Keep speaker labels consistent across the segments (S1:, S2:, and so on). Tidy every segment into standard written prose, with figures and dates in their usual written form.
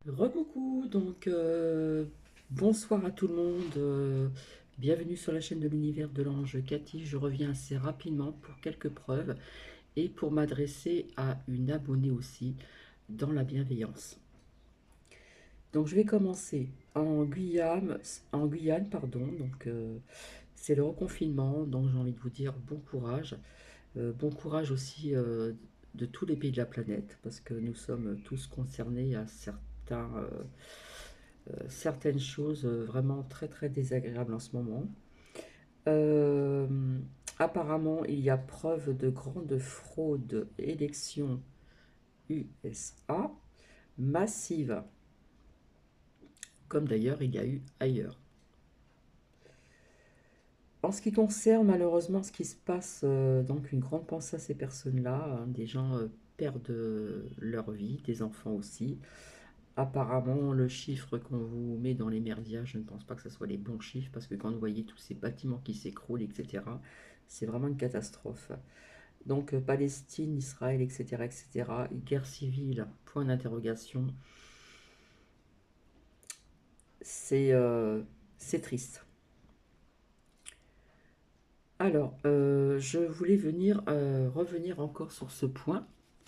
S1: Recoucou, bonsoir à tout le monde, bienvenue sur la chaîne de l'univers de l'ange Cathy. Je reviens assez rapidement pour quelques preuves et pour m'adresser à une abonnée aussi dans la bienveillance. Donc je vais commencer en Guyane, pardon. C'est le reconfinement, donc j'ai envie de vous dire bon courage aussi de tous les pays de la planète parce que nous sommes tous concernés à certaines choses vraiment très très désagréables en ce moment. Euh, Apparemment, il y a preuve de grande fraude élection USA massive, comme d'ailleurs il y a eu ailleurs. En ce qui concerne malheureusement ce qui se passe, donc une grande pensée à ces personnes-là, hein, des gens perdent leur vie, des enfants aussi. Apparemment, le chiffre qu'on vous met dans les merdias, je ne pense pas que ce soit les bons chiffres, parce que quand vous voyez tous ces bâtiments qui s'écroulent, etc., c'est vraiment une catastrophe. Donc, Palestine, Israël, etc., etc., guerre civile, point d'interrogation, c'est c'est triste. Alors, je voulais revenir encore sur ce point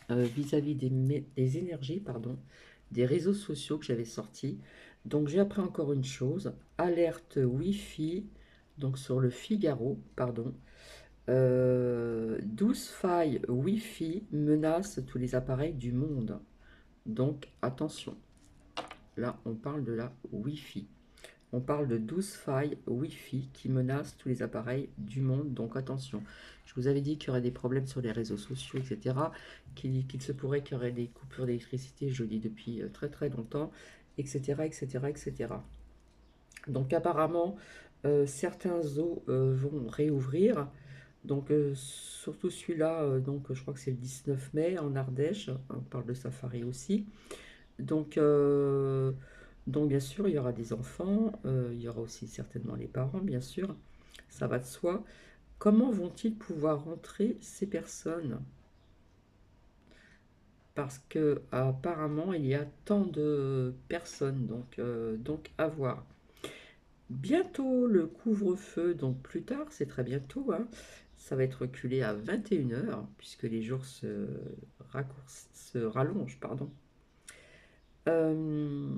S1: vis-à-vis des énergies, pardon, des réseaux sociaux que j'avais sortis. Donc, j'ai appris encore une chose, alerte Wi-Fi, donc sur le Figaro, pardon, 12 failles Wi-Fi menacent tous les appareils du monde. Donc, attention, là, on parle de la Wi-Fi. On parle de 12 failles Wi-Fi qui menacent tous les appareils du monde, donc attention. Je vous avais dit qu'il y aurait des problèmes sur les réseaux sociaux, etc. Qu'il se pourrait qu'il y aurait des coupures d'électricité, je le dis depuis très très longtemps, etc. etc. etc. Donc apparemment, certains zoos vont réouvrir. Donc surtout celui-là, donc je crois que c'est le 19 mai en Ardèche, on parle de safari aussi. Donc, euh, donc bien sûr, il y aura des enfants, il y aura aussi certainement les parents, bien sûr, ça va de soi. Comment vont-ils pouvoir rentrer ces personnes? Parce que apparemment, il y a tant de personnes, donc à voir. Bientôt le couvre-feu, donc plus tard, c'est très bientôt, hein, ça va être reculé à 21 h puisque les jours se rallongent, pardon. Euh,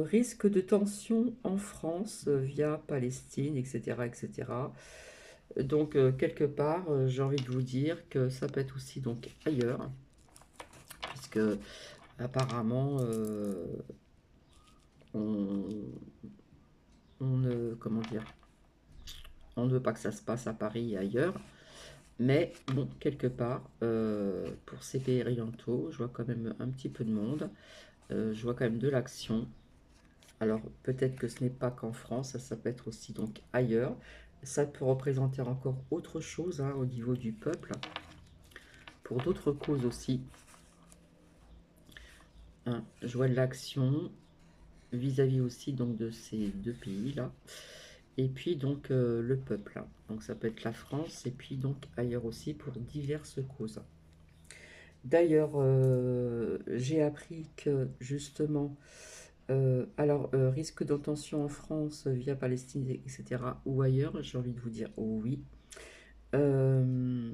S1: risque de tension en France via Palestine, etc., etc. Quelque part, j'ai envie de vous dire que ça peut être aussi donc ailleurs, puisque apparemment, on, comment dire, on ne veut pas que ça se passe à Paris et ailleurs. Mais bon, quelque part, pour ces pays orientaux, je vois quand même un petit peu de monde, je vois quand même de l'action. Alors peut-être que ce n'est pas qu'en France, ça peut être aussi donc ailleurs. Ça peut représenter encore autre chose hein, au niveau du peuple, pour d'autres causes aussi. Hein. Je vois de l'action vis-à-vis aussi donc de ces deux pays-là. Et puis donc le peuple. Hein. Donc ça peut être la France et puis donc ailleurs aussi pour diverses causes. D'ailleurs, j'ai appris que justement, risque de tension en France via Palestine, etc., ou ailleurs, j'ai envie de vous dire oui. Euh,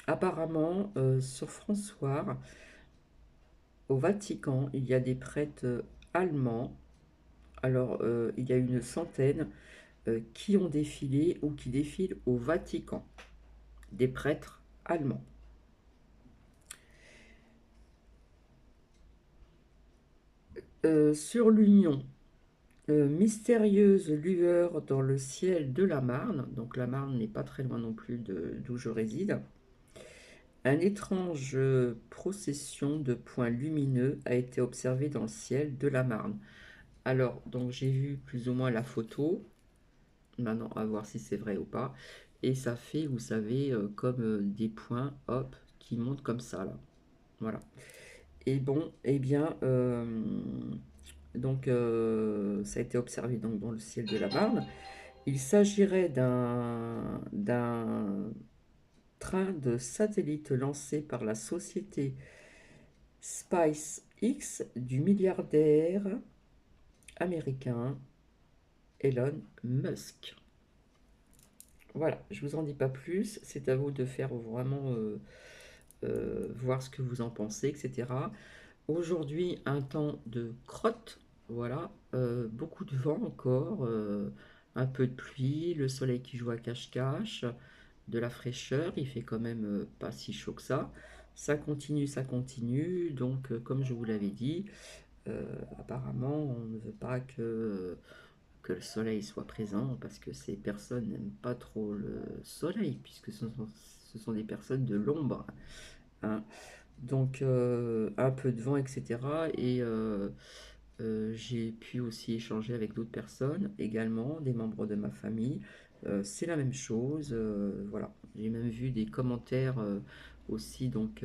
S1: Apparemment, sur François, au Vatican, il y a des prêtres allemands. Alors, il y a une centaine qui ont défilé ou qui défilent au Vatican, des prêtres allemands. Sur l'Union, mystérieuse lueur dans le ciel de la Marne, donc la Marne n'est pas très loin non plus d'où je réside. Un étrange procession de points lumineux a été observée dans le ciel de la Marne. Alors, donc j'ai vu plus ou moins la photo, maintenant à voir si c'est vrai ou pas, et ça fait, vous savez, comme des points, hop, qui montent comme ça, là. Voilà. Et bon, eh bien, ça a été observé donc dans le ciel de la Marne. Il s'agirait d'un train de satellite lancé par la société X du milliardaire américain Elon Musk. Voilà, je vous en dis pas plus, c'est à vous de faire vraiment voir ce que vous en pensez, etc. Aujourd'hui, un temps de crotte, voilà, beaucoup de vent encore, un peu de pluie, le soleil qui joue à cache-cache, de la fraîcheur, il fait quand même pas si chaud que ça. Ça continue, donc comme je vous l'avais dit, apparemment on ne veut pas que le soleil soit présent parce que ces personnes n'aiment pas trop le soleil puisque ce sont des personnes de l'ombre, hein. Donc un peu de vent, etc. Et j'ai pu aussi échanger avec d'autres personnes, également des membres de ma famille. C'est la même chose, voilà. J'ai même vu des commentaires aussi, donc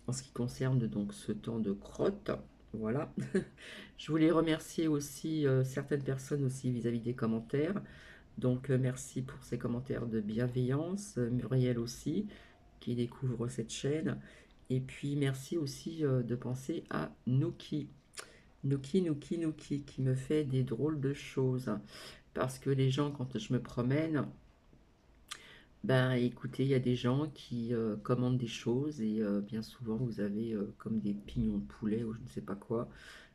S1: en ce qui concerne donc ce temps de crotte, voilà. Je voulais remercier aussi certaines personnes aussi vis-à-vis des commentaires. Donc merci pour ces commentaires de bienveillance, Muriel aussi, qui découvre cette chaîne. Et puis merci aussi de penser à Nuki. Nuki, qui me fait des drôles de choses. Parce que les gens, quand je me promène, ben écoutez, il y a des gens qui commandent des choses et bien souvent vous avez comme des pignons de poulet ou je ne sais pas quoi.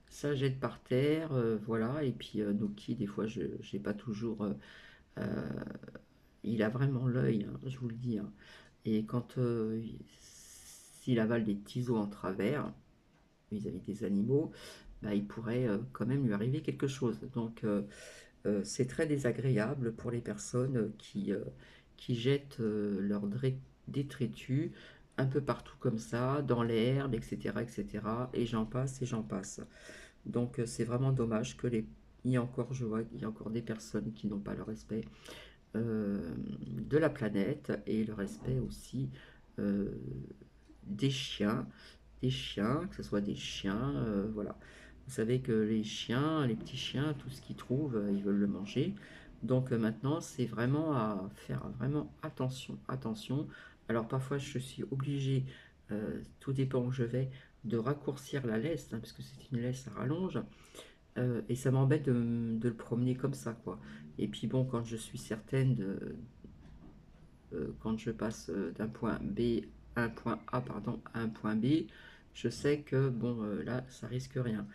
S1: Ça jette par terre, voilà. Et puis Nuki, des fois, je n'ai pas toujours... il a vraiment l'œil, hein, je vous le dis, hein. Et quand s'il avale des tisaus en travers vis-à-vis des animaux, bah, il pourrait quand même lui arriver quelque chose. Donc c'est très désagréable pour les personnes qui jettent leurs détritus un peu partout comme ça, dans l'herbe, etc., etc. Et j'en passe et j'en passe. Donc c'est vraiment dommage que il y a encore, je vois, il y a encore des personnes qui n'ont pas le respect de la planète et le respect aussi euh, des chiens, que ce soit des chiens, voilà. Vous savez que les chiens, les petits chiens, tout ce qu'ils trouvent, ils veulent le manger. Donc maintenant, c'est vraiment à faire vraiment attention, attention. Alors parfois, je suis obligée, tout dépend où je vais, de raccourcir la laisse, hein, parce que c'est une laisse à rallonge. Et ça m'embête de le promener comme ça, quoi. Et puis bon, quand je suis certaine quand je passe d'un point B à un point A, pardon, à un point B, je sais que bon, là, ça risque rien.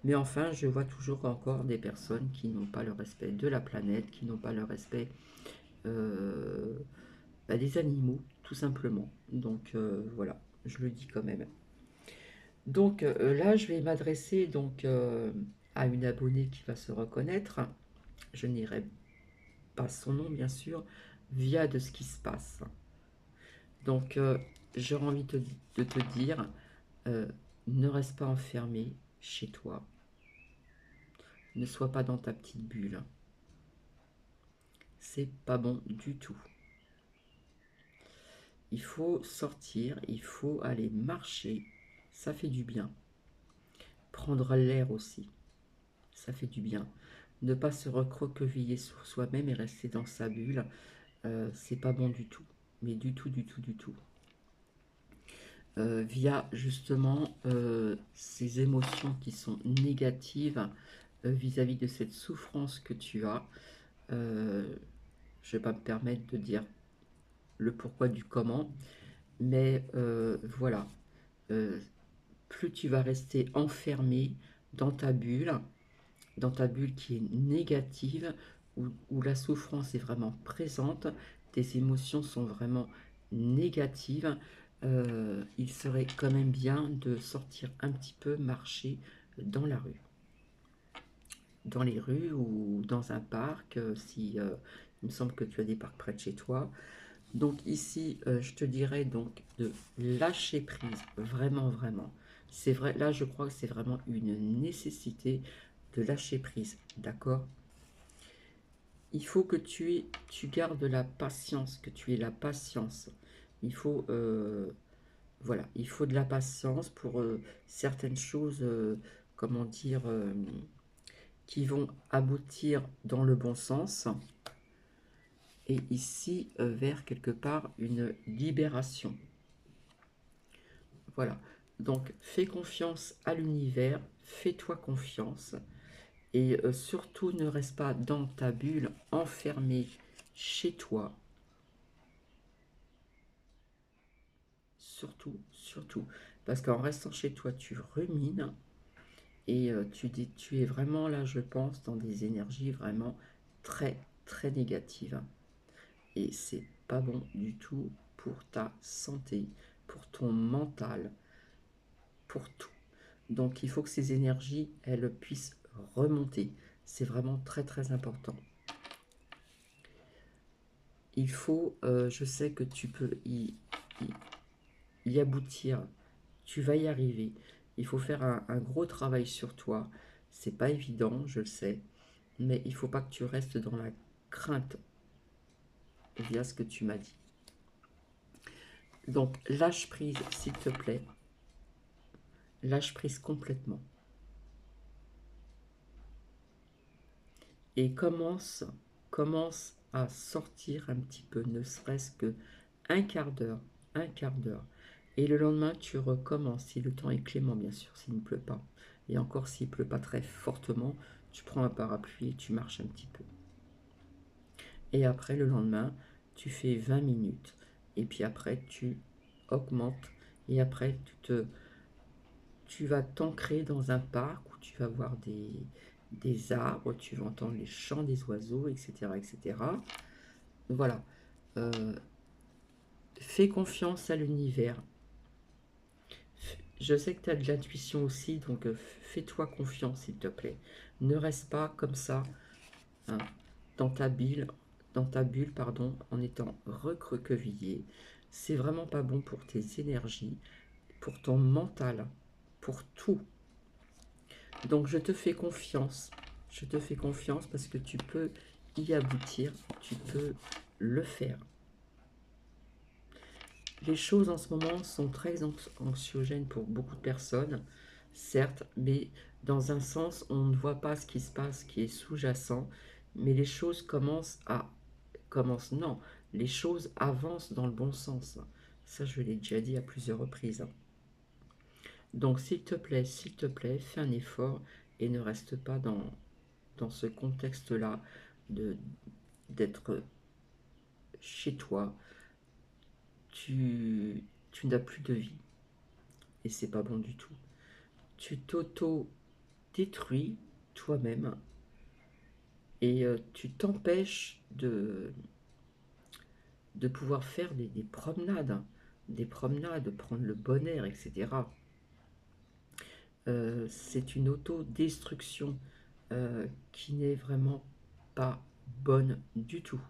S1: Mais enfin, je vois toujours encore des personnes qui n'ont pas le respect de la planète, qui n'ont pas le respect euh, bah, des animaux, tout simplement. Donc voilà, je le dis quand même. Donc là, je vais m'adresser donc à une abonnée qui va se reconnaître. Je n'irai pas son nom, bien sûr, via de ce qui se passe. Donc, j'aurais envie de te dire, euh, ne reste pas enfermé chez toi. Ne sois pas dans ta petite bulle. C'est pas bon du tout. Il faut sortir, il faut aller marcher. Ça fait du bien. Prendre l'air aussi. Ça fait du bien. Ne pas se recroqueviller sur soi-même et rester dans sa bulle. C'est pas bon du tout. Mais du tout, du tout, du tout. Via justement ces émotions qui sont négatives vis-à-vis de cette souffrance que tu as. Je ne vais pas me permettre de dire le pourquoi du comment, mais voilà. Euh, Plus tu vas rester enfermé dans ta bulle qui est négative, où la souffrance est vraiment présente, tes émotions sont vraiment négatives, il serait quand même bien de sortir un petit peu marcher dans la rue. Dans les rues ou dans un parc, si il me semble que tu as des parcs près de chez toi. Donc ici, je te dirais donc de lâcher prise, vraiment, vraiment. C'est vrai, là je crois que c'est vraiment une nécessité de lâcher prise, d'accord? Il faut que tu gardes la patience, que tu aies la patience. Il faut, voilà, il faut de la patience pour certaines choses, comment dire, qui vont aboutir dans le bon sens. Et ici, vers quelque part une libération. Voilà. Donc, fais confiance à l'univers, fais-toi confiance. Et surtout, ne reste pas dans ta bulle, enfermé chez toi. Surtout, surtout. Parce qu'en restant chez toi, tu rumines. Et tu es vraiment là, je pense, dans des énergies vraiment très, très négatives. Et c'est pas bon du tout pour ta santé, pour ton mental, pour tout. Donc il faut que ces énergies, elles puissent remonter. C'est vraiment très très important. Il faut, je sais que tu peux y aboutir, tu vas y arriver. Il faut faire un gros travail sur toi. C'est pas évident, je le sais, mais il faut pas que tu restes dans la crainte via ce que tu m'as dit. Donc lâche prise, s'il te plaît. Lâche prise complètement. Et commence à sortir un petit peu, ne serait-ce que un quart d'heure, un quart d'heure. Et le lendemain, tu recommences, si le temps est clément, bien sûr, s'il ne pleut pas. Et encore, s'il ne pleut pas très fortement, tu prends un parapluie et tu marches un petit peu. Et après, le lendemain, tu fais 20 minutes. Et puis après, tu augmentes. Et après, tu vas t'ancrer dans un parc où tu vas voir des arbres, tu vas entendre les chants des oiseaux, etc. etc. Voilà. Euh, Fais confiance à l'univers. Je sais que tu as de l'intuition aussi, donc fais-toi confiance, s'il te plaît. Ne reste pas comme ça, hein, dans ta bulle, pardon, en étant recroquevillé. C'est vraiment pas bon pour tes énergies, pour ton mental, pour tout. Donc je te fais confiance. Je te fais confiance parce que tu peux y aboutir, tu peux le faire. Les choses en ce moment sont très anxiogènes pour beaucoup de personnes, certes, mais dans un sens, on ne voit pas ce qui se passe, qui est sous-jacent, mais les choses non, les choses avancent dans le bon sens. Ça, je l'ai déjà dit à plusieurs reprises. Donc, s'il te plaît, fais un effort et ne reste pas dans ce contexte-là d'être chez toi. Tu n'as plus de vie et c'est pas bon du tout. Tu t'auto-détruis toi-même et tu t'empêches de pouvoir faire des promenades, prendre le bon air, etc. C'est une autodestruction qui n'est vraiment pas bonne du tout.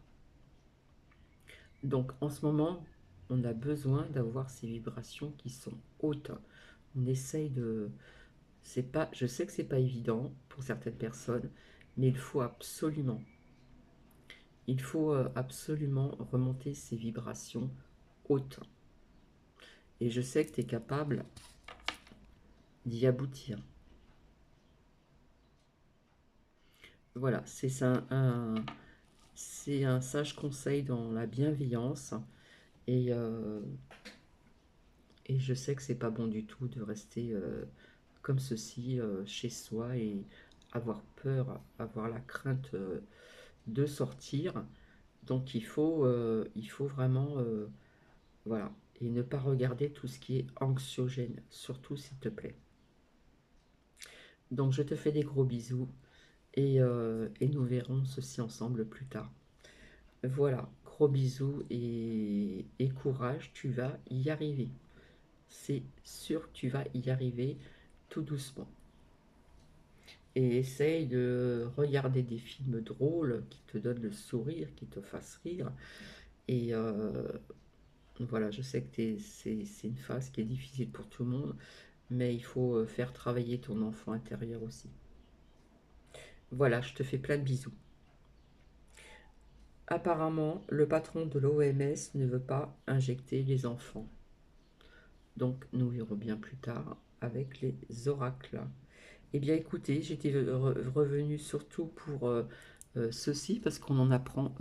S1: Donc en ce moment, on a besoin d'avoir ces vibrations qui sont hautes. On essaye de... C'est pas, je sais que c'est pas évident pour certaines personnes, mais il faut absolument remonter ces vibrations hautes. Et je sais que tu es capable d'y aboutir. Voilà, c'est un sage conseil dans la bienveillance. Et, euh, et je sais que c'est pas bon du tout de rester comme ceci chez soi et avoir peur, avoir la crainte de sortir. Donc il faut vraiment, voilà, et ne pas regarder tout ce qui est anxiogène, surtout s'il te plaît. Donc je te fais des gros bisous et nous verrons ceci ensemble plus tard. Voilà, gros bisous et courage, tu vas y arriver. C'est sûr que tu vas y arriver tout doucement. Et essaye de regarder des films drôles qui te donnent le sourire, qui te fassent rire. Et voilà, je sais que c'est une phase qui est difficile pour tout le monde, mais il faut faire travailler ton enfant intérieur aussi. Voilà, je te fais plein de bisous. Apparemment, le patron de l'OMS ne veut pas injecter les enfants. Donc, nous verrons bien plus tard avec les oracles. Eh bien, écoutez, j'étais revenu surtout pour ceci, parce qu'on en apprend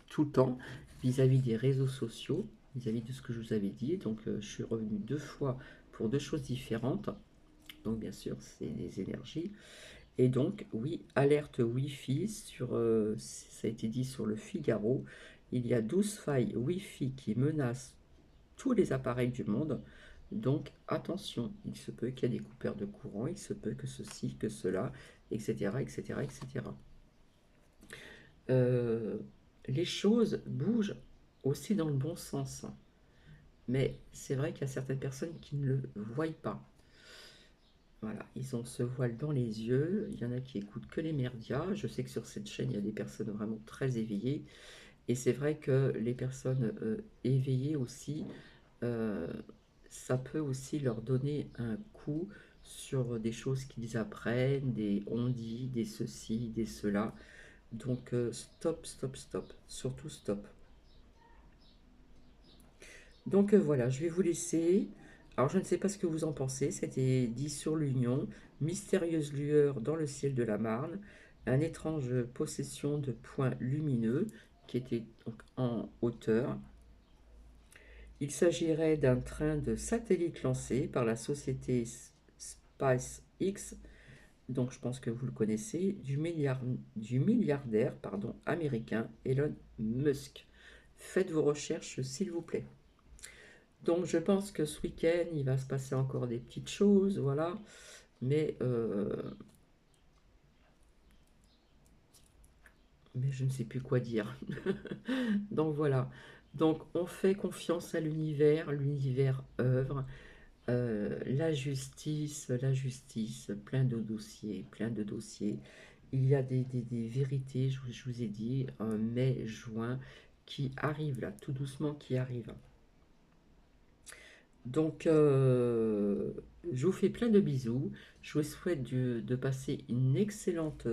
S1: tout le temps vis-à-vis des réseaux sociaux, vis-à-vis de ce que je vous avais dit. Donc, je suis revenu 2 fois pour deux choses différentes. Donc bien sûr, c'est des énergies. Et donc, oui, alerte Wi-Fi, ça a été dit sur le Figaro, il y a 12 failles Wi-Fi qui menacent tous les appareils du monde. Donc attention, il se peut qu'il y ait des coupeurs de courant, il se peut que ceci, que cela, etc. etc., etc. Les choses bougent aussi dans le bon sens. Mais c'est vrai qu'il y a certaines personnes qui ne le voient pas. Voilà, ils ont ce voile dans les yeux. Il y en a qui écoutent que les médias. Je sais que sur cette chaîne, il y a des personnes vraiment très éveillées. Et c'est vrai que les personnes éveillées aussi, euh, ça peut aussi leur donner un coup sur des choses qu'ils apprennent, des on-dit, des ceci, des cela. Donc stop, stop, stop. Surtout stop. Donc voilà, je vais vous laisser. Alors je ne sais pas ce que vous en pensez, c'était dit sur l'Union, mystérieuse lueur dans le ciel de la Marne, un étrange possession de points lumineux qui était donc en hauteur. Il s'agirait d'un train de satellite lancé par la société SpaceX, donc je pense que vous le connaissez, du milliardaire américain Elon Musk. Faites vos recherches s'il vous plaît. Donc je pense que ce week-end, il va se passer encore des petites choses, voilà. Mais, mais je ne sais plus quoi dire. Donc voilà. Donc on fait confiance à l'univers, l'univers œuvre. La justice, plein de dossiers, plein de dossiers. Il y a des vérités, je vous ai dit, mai, juin, qui arrivent là, tout doucement qui arrivent. Donc, je vous fais plein de bisous. Je vous souhaite de passer une excellente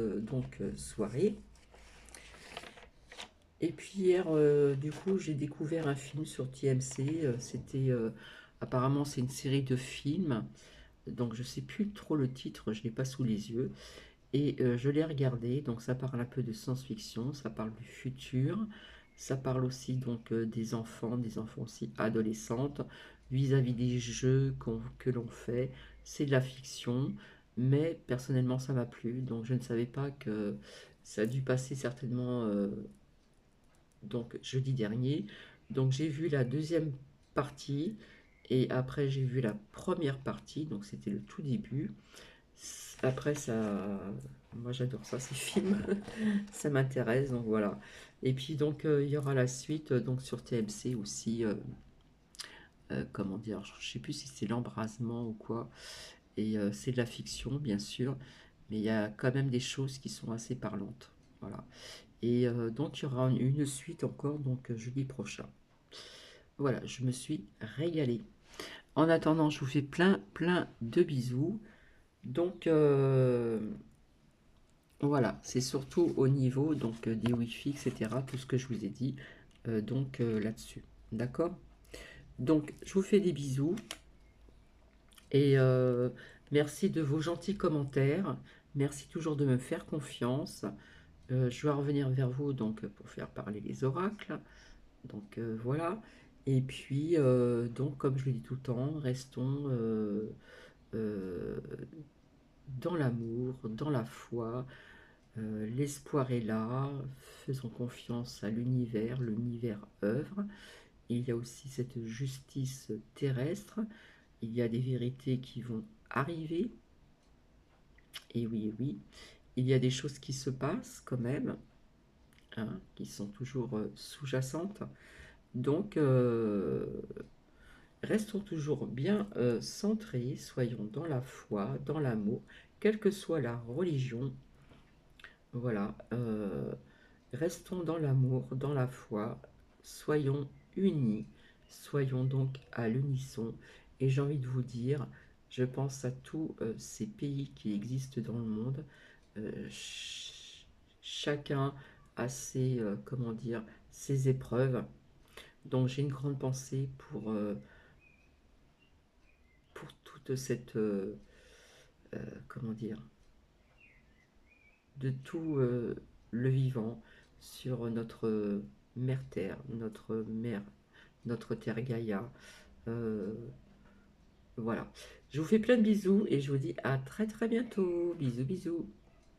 S1: soirée. Et puis hier, du coup, j'ai découvert un film sur TMC. Apparemment, c'est une série de films. Donc, je sais plus trop le titre, je l'ai pas sous les yeux. Et je l'ai regardé. Donc, ça parle un peu de science-fiction, ça parle du futur. Ça parle aussi donc des enfants aussi adolescentes, vis-à-vis des jeux que l'on fait. C'est de la fiction, mais personnellement ça m'a plu, donc je ne savais pas que ça a dû passer certainement donc jeudi dernier. Donc j'ai vu la deuxième partie et après j'ai vu la première partie, donc c'était le tout début. Après ça, moi j'adore ça, ces films, ça m'intéresse, donc voilà. Et puis donc il y aura la suite donc sur TMC aussi, comment dire, je ne sais plus si c'est l'embrasement ou quoi. Et c'est de la fiction bien sûr, mais il y a quand même des choses qui sont assez parlantes. Voilà. Et donc il y aura une suite encore donc jeudi prochain. Voilà, je me suis régalée. En attendant, je vous fais plein plein de bisous. Donc voilà, c'est surtout au niveau donc des Wi-Fi, etc. Tout ce que je vous ai dit là-dessus. D'accord? Donc, je vous fais des bisous et merci de vos gentils commentaires. Merci toujours de me faire confiance. Je vais revenir vers vous donc pour faire parler les oracles. Donc voilà. Et puis, donc, comme je le dis tout le temps, restons euh, dans l'amour, dans la foi. L'espoir est là, faisons confiance à l'univers, l'univers œuvre. Il y a aussi cette justice terrestre, il y a des vérités qui vont arriver, et oui, oui, il y a des choses qui se passent quand même, hein, qui sont toujours sous-jacentes. Donc, restons toujours bien centrés, soyons dans la foi, dans l'amour, quelle que soit la religion. Voilà, restons dans l'amour, dans la foi, soyons unis, soyons donc à l'unisson. Et j'ai envie de vous dire, je pense à tous ces pays qui existent dans le monde, chacun a ses, comment dire, ses épreuves. Donc j'ai une grande pensée pour toute cette, comment dire, de tout le vivant sur notre mère Terre, notre mère, notre Terre Gaïa. Euh, Voilà. Je vous fais plein de bisous et je vous dis à très très bientôt. Bisous, bisous.